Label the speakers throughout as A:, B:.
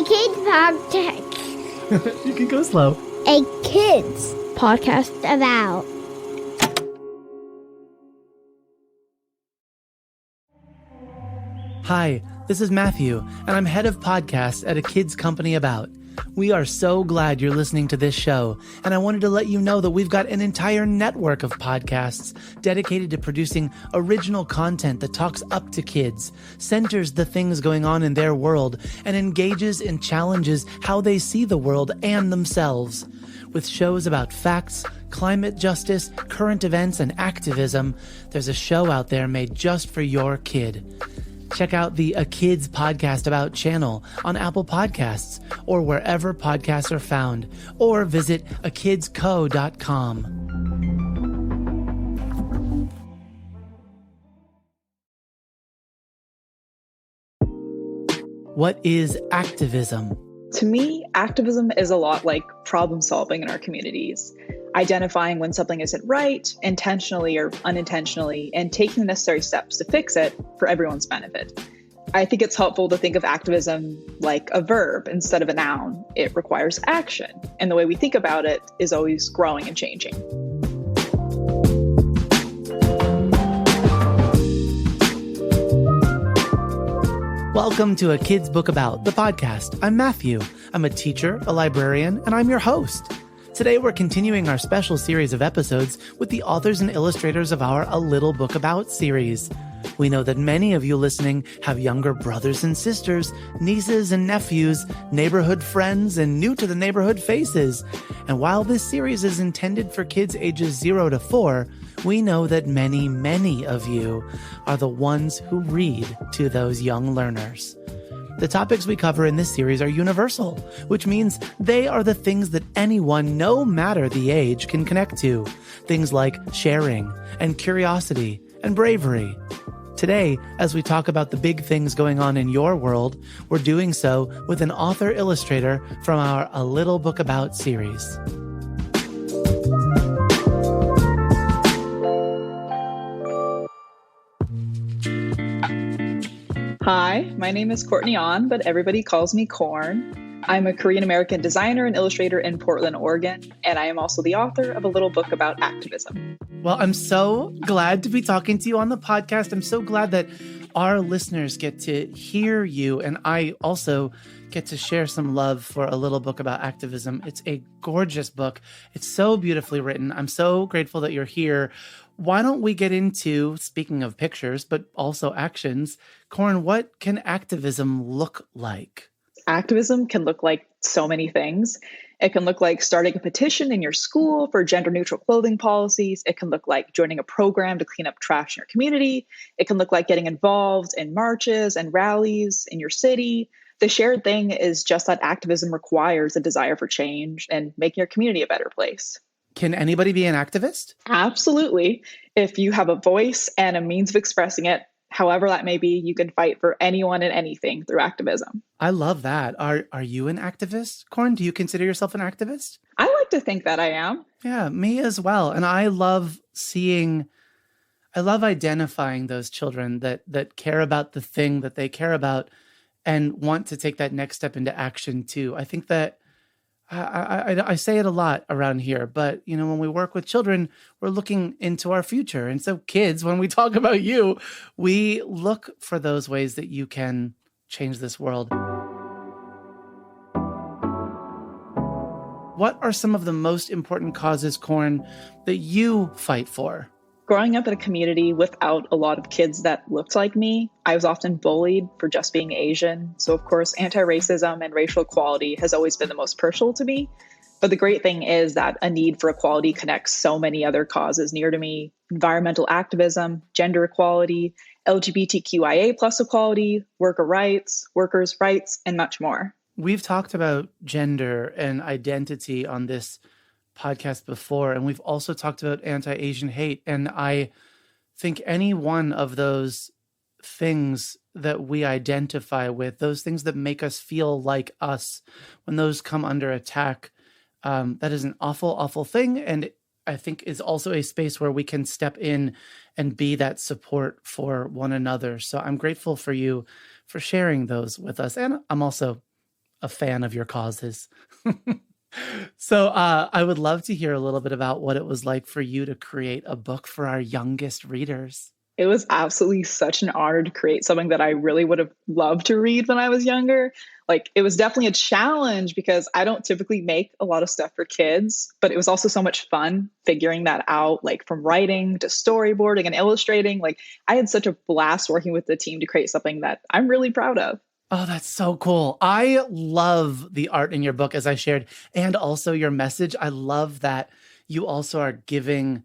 A: kids podcast.
B: You can go slow.
A: A kids podcast about.
B: Hi, this is Matthew, and I'm head of podcasts at a kids company about. We are so glad you're listening to this show, and I wanted to let you know that we've got an entire network of podcasts dedicated to producing original content that talks up to kids, centers the things going on in their world, and engages and challenges how they see the world and themselves. With shows about facts, climate justice, current events, and activism, there's a show out there made just for your kid. Check out the A Kids Podcast About channel on Apple Podcasts or wherever podcasts are found, or visit akidsco.com. What is activism?
C: To me, activism is a lot like problem solving in our communities, identifying when something isn't right, intentionally or unintentionally, and taking the necessary steps to fix it for everyone's benefit. I think it's helpful to think of activism like a verb instead of a noun. It requires action, and the way we think about it is always growing and changing.
B: Welcome to A Kid's Book About, the podcast. I'm Matthew. I'm a teacher, a librarian, and I'm your host. Today, we're continuing our special series of episodes with the authors and illustrators of our A Little Book About series. We know that many of you listening have younger brothers and sisters, nieces and nephews, neighborhood friends, and new to the neighborhood faces. And while this series is intended for kids ages 0 to 4, we know that many, many of you are the ones who read to those young learners. The topics we cover in this series are universal, which means they are the things that anyone, no matter the age, can connect to. Things like sharing and curiosity and bravery. Today, as we talk about the big things going on in your world, we're doing so with an author-illustrator from our A Little Book About series.
C: Hi, my name is Courtney Ahn, but everybody calls me Corn. I'm a Korean-American designer and illustrator in Portland, Oregon, and I am also the author of A Little Book About Activism.
B: Well, I'm so glad to be talking to you on the podcast. I'm so glad that our listeners get to hear you, and I also get to share some love for A Little Book About Activism. It's a gorgeous book. It's so beautifully written. I'm so grateful that you're here. Why don't we get into, speaking of pictures, but also actions, Corn, what can activism look like?
C: Activism can look like so many things. It can look like starting a petition in your school for gender-neutral clothing policies. It can look like joining a program to clean up trash in your community. It can look like getting involved in marches and rallies in your city. The shared thing is just that activism requires a desire for change and making your community a better place.
B: Can anybody be an activist?
C: Absolutely. If you have a voice and a means of expressing it, however that may be, you can fight for anyone and anything through activism.
B: I love that. Are you an activist, Corn? Do you consider yourself an activist?
C: I like to think that I am.
B: Yeah, me as well. And I love identifying those children that care about the thing that they care about and want to take that next step into action too. I think that I say it a lot around here, but you know, when we work with children, we're looking into our future. And so kids, when we talk about you, we look for those ways that you can change this world. What are some of the most important causes, Corn, that you fight for?
C: Growing up in a community without a lot of kids that looked like me, I was often bullied for just being Asian. So, of course, anti-racism and racial equality has always been the most personal to me. But the great thing is that a need for equality connects so many other causes near to me: environmental activism, gender equality, LGBTQIA plus equality, worker rights, workers' rights, and much more.
B: We've talked about gender and identity on this podcast before, and we've also talked about anti-Asian hate. And I think any one of those things that we identify with, those things that make us feel like us, when those come under attack, that is an awful, awful thing. And I think is also a space where we can step in and be that support for one another. So I'm grateful for you for sharing those with us. And I'm also a fan of your causes. So I would love to hear a little bit about what it was like for you to create a book for our youngest readers.
C: It was absolutely such an honor to create something that I really would have loved to read when I was younger. Like, it was definitely a challenge because I don't typically make a lot of stuff for kids, but it was also so much fun figuring that out, like from writing to storyboarding and illustrating. Like, I had such a blast working with the team to create something that I'm really proud of.
B: Oh, that's so cool. I love the art in your book, as I shared, and also your message. I love that you also are giving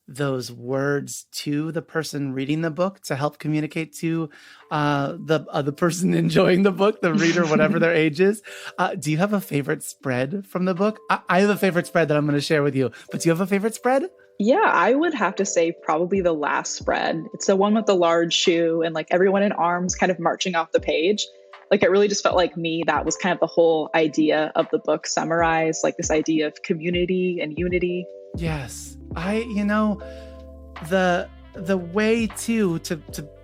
B: those words to the person reading the book to help communicate to the other person enjoying the book, the reader, whatever their age is. Do you have a favorite spread from the book? I have a favorite spread that I'm going to share with you, but do you have a favorite spread?
C: Yeah, I would have to say probably the last spread. It's the one with the large shoe and like everyone in arms kind of marching off the page. Like, it really just felt like me. That was kind of the whole idea of the book summarized, like this idea of community and unity.
B: Yes. The way to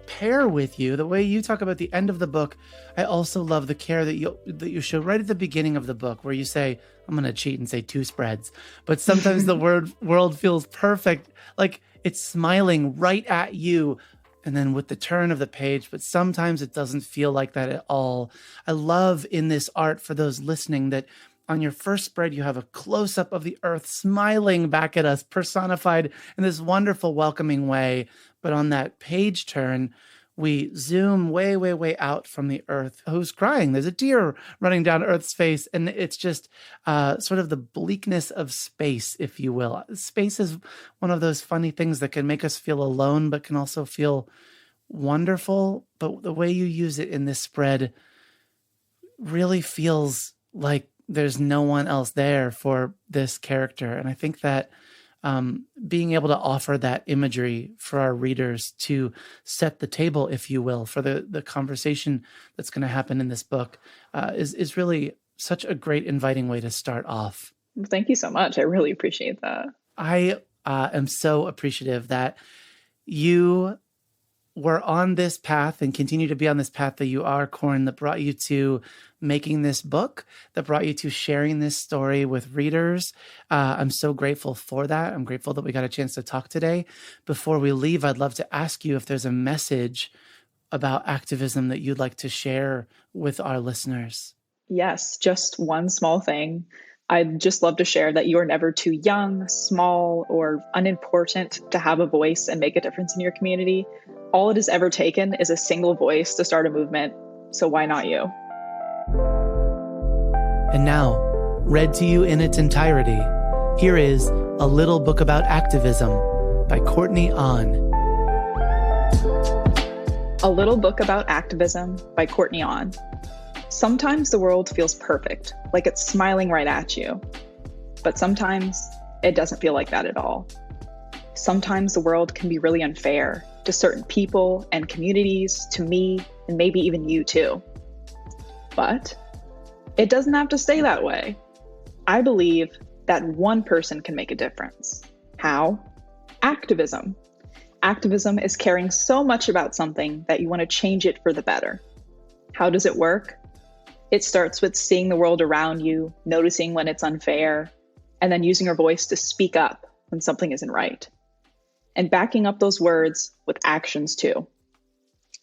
B: pair with you, the way you talk about the end of the book, I also love the care that you show right at the beginning of the book, where you say, I'm going to cheat and say 2 spreads, but sometimes the world feels perfect, like it's smiling right at you, and then with the turn of the page, but sometimes it doesn't feel like that at all. I love in this art, for those listening, that on your first spread, you have a close-up of the earth smiling back at us, personified in this wonderful, welcoming way. But on that page turn, we zoom way, way, way out from the earth. Who's crying? There's a tear running down Earth's face. And it's just sort of the bleakness of space, if you will. Space is one of those funny things that can make us feel alone, but can also feel wonderful. But the way you use it in this spread really feels like there's no one else there for this character. And I think that being able to offer that imagery for our readers to set the table, if you will, for the conversation that's going to happen in this book is really such a great inviting way to start off.
C: Thank you so much. I really appreciate that.
B: I am so appreciative that you were on this path and continue to be on this path that you are, Corin, that brought you to making this book, that brought you to sharing this story with readers. I'm so grateful for that. I'm grateful that we got a chance to talk today. Before we leave, I'd love to ask you if there's a message about activism that you'd like to share with our listeners.
C: Yes, just one small thing. I'd just love to share that you are never too young, small, or unimportant to have a voice and make a difference in your community. All it has ever taken is a single voice to start a movement. So why not you?
B: And now, read to you in its entirety, here is A Little Book About Activism by Courtney Ahn.
C: A Little Book About Activism by Courtney Ahn. Sometimes the world feels perfect, like it's smiling right at you. But sometimes it doesn't feel like that at all. Sometimes the world can be really unfair to certain people and communities, to me, and maybe even you too. But it doesn't have to stay that way. I believe that one person can make a difference. How? Activism. Activism is caring so much about something that you want to change it for the better. How does it work? It starts with seeing the world around you, noticing when it's unfair, and then using your voice to speak up when something isn't right. And backing up those words with actions too.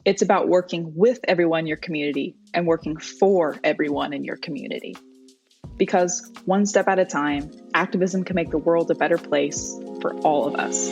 C: It's about working with everyone in your community and working for everyone in your community. Because one step at a time, activism can make the world a better place for all of us.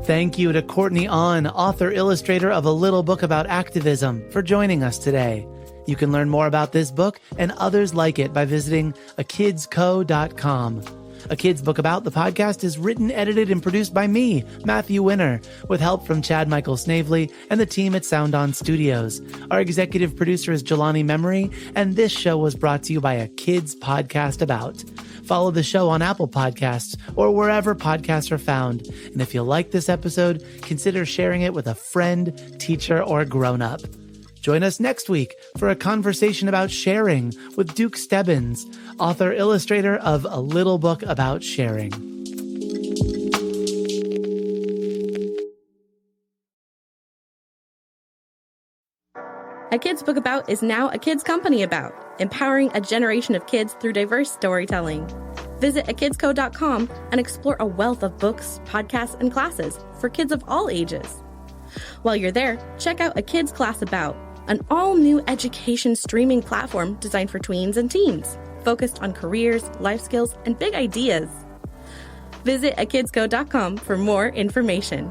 B: Thank you to Courtney Ahn, author, illustrator of A Little Book About Activism, for joining us today. You can learn more about this book and others like it by visiting akidsco.com. A Kids Book About, the podcast, is written, edited, and produced by me, Matthew Winner, with help from Chad Michael Snavely and the team at Sound On Studios. Our executive producer is Jelani Memory, and this show was brought to you by A Kids Podcast About. Follow the show on Apple Podcasts or wherever podcasts are found. And if you like this episode, consider sharing it with a friend, teacher, or grown-up. Join us next week for a conversation about sharing with Duke Stebbins, author, illustrator of A Little Book About Sharing.
D: A Kids Book About is now a kids company about, empowering a generation of kids through diverse storytelling. Visit akidsco.com and explore a wealth of books, podcasts, and classes for kids of all ages. While you're there, check out A Kids Class About, an all-new education streaming platform designed for tweens and teens, focused on careers, life skills, and big ideas. Visit akidsco.com for more information.